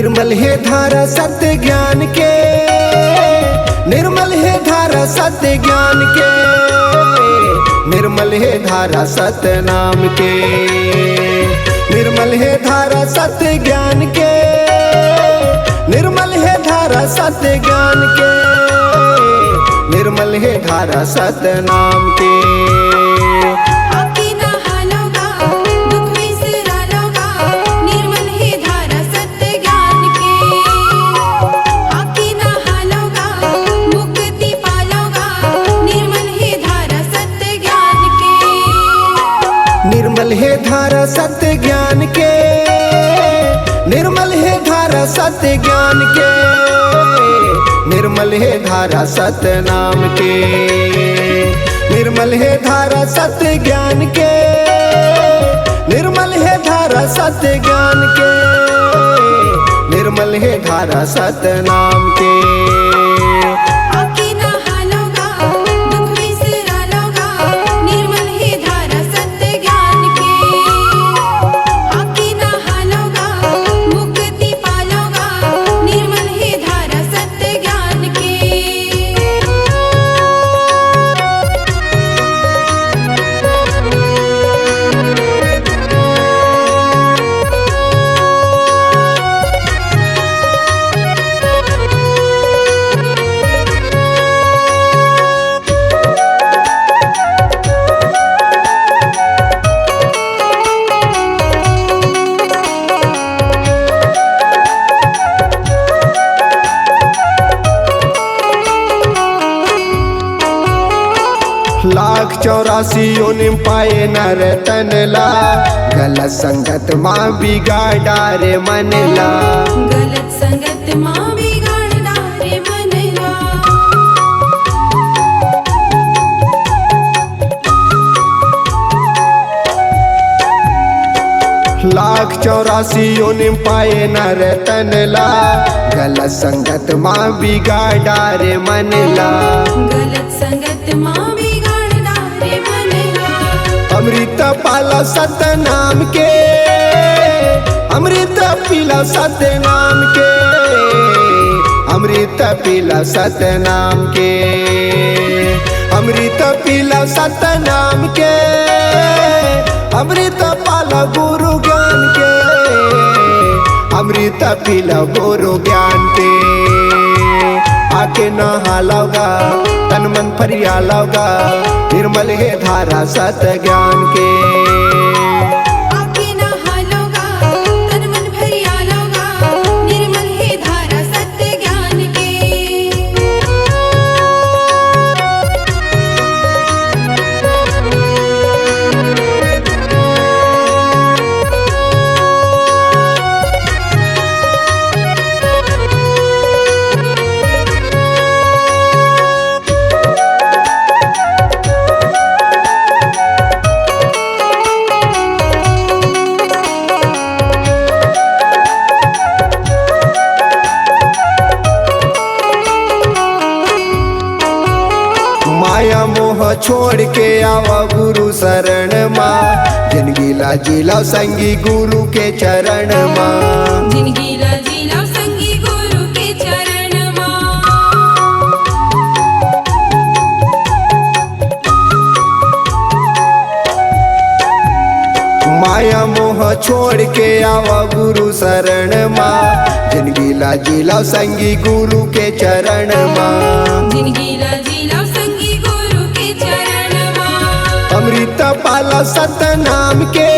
निर्मल है धारा सत्य ज्ञान के, निर्मल है धारा सत्य ज्ञान के, निर्मल है धारा सत्य नाम के, निर्मल है धारा सत्य ज्ञान के, निर्मल है धारा सत्य ज्ञान के, निर्मल है धारा सत्य नाम के। निर्मल है धारा सत्य ज्ञान के, निर्मल है धारा सत्य ज्ञान के, निर्मल है धारा सत्य नाम के, निर्मल है धारा सत्य ज्ञान के, निर्मल है धारा सत्य ज्ञान के, निर्मल है धारा सत्य नाम के। लाख 84 योनिम पाए नर तनला, गलत संगत माँ बिगाड़ा रे मनला, गलत संगत माँ बिगाड़ा रे मनला। लाख 84 योनिम पाए नर तनला, गलत संगत माँ बिगाड़ा रे मनला, गलत संगत माँ बिगाड़ा रे मनला। अमृत पाला सत्य नाम के, अमृत पीला सत्य नाम के, अमृत पीला सत्य नाम के, अमृत पीला सत्य नाम के, अमृत पाला गुरु ज्ञान के, अमृत पीला गुरु ज्ञान के। आके नहा लाओगा तन मन फरिया लाओगा, निर्मल है धारा सत्य ज्ञान के। आके नहा लोगा तन मन भरिया लोगा, निर्मल है धारा सत्य ज्ञान के। माया मोह छोड़ के आवा गुरु शरण माँ, जिंदगी ला जिला संगी गुरु के चरण माँ, जिंदगी ला जिला संगी गुरु के चरण माँ। माया मोह छोड़ के आवा गुरु शरण माँ, जिंदगी ला जिला संगी गुरु के चरण माँ, जिंदगी ला जिला संगी गुरु के चरण माँ। अमृत पाला सत्य नाम के,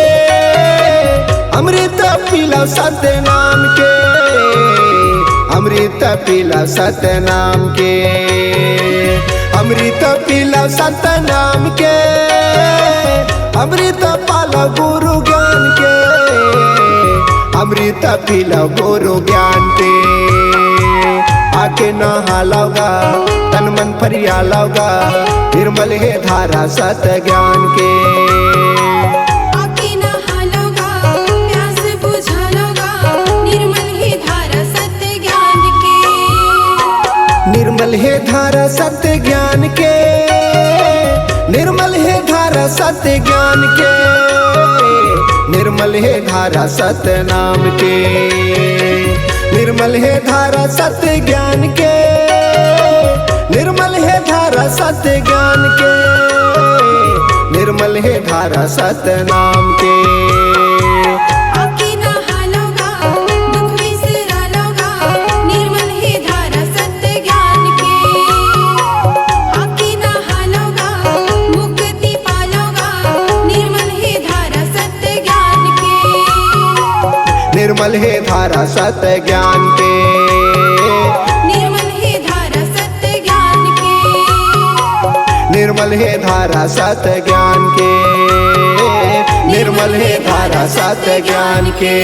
अमृत पीला सत्य नाम के, अमृत पीला सत्य नाम के, अमृत पीला सत्य नाम के, अमृत पाला गुरु ज्ञान के, अमृत पीला गुरु ज्ञान के। आके नहा लाओगा तन मन फरिया लाओगा, निर्मल है धारा सत्य ज्ञान के। आके नहा लोगा प्यास बुझा लोगा, निर्मल है धारा सत्य ज्ञान के। निर्मल है धारा सत्य ज्ञान के, निर्मल है धारा सत्य ज्ञान के, निर्मल है धारा सत्य नाम के, निर्मल है धारा सत्य ज्ञान के, निर्मल है धारा सत्य ज्ञान के, निर्मल है धारा सत्य नाम के। आके नहा लोगा दुख बिसरा लोगा, निर्मल है धारा सत्य ज्ञान के। आके नहा लोगा मुक्ति पालोगा, निर्मल है धारा सत्य ज्ञान के। निर्मल है धारा सत्य ज्ञान के, निर्मल है धारा सत्य ज्ञान के। निर्मल है धारा सत्य ज्ञान के, निर्मल है धारा सत्य ज्ञान के।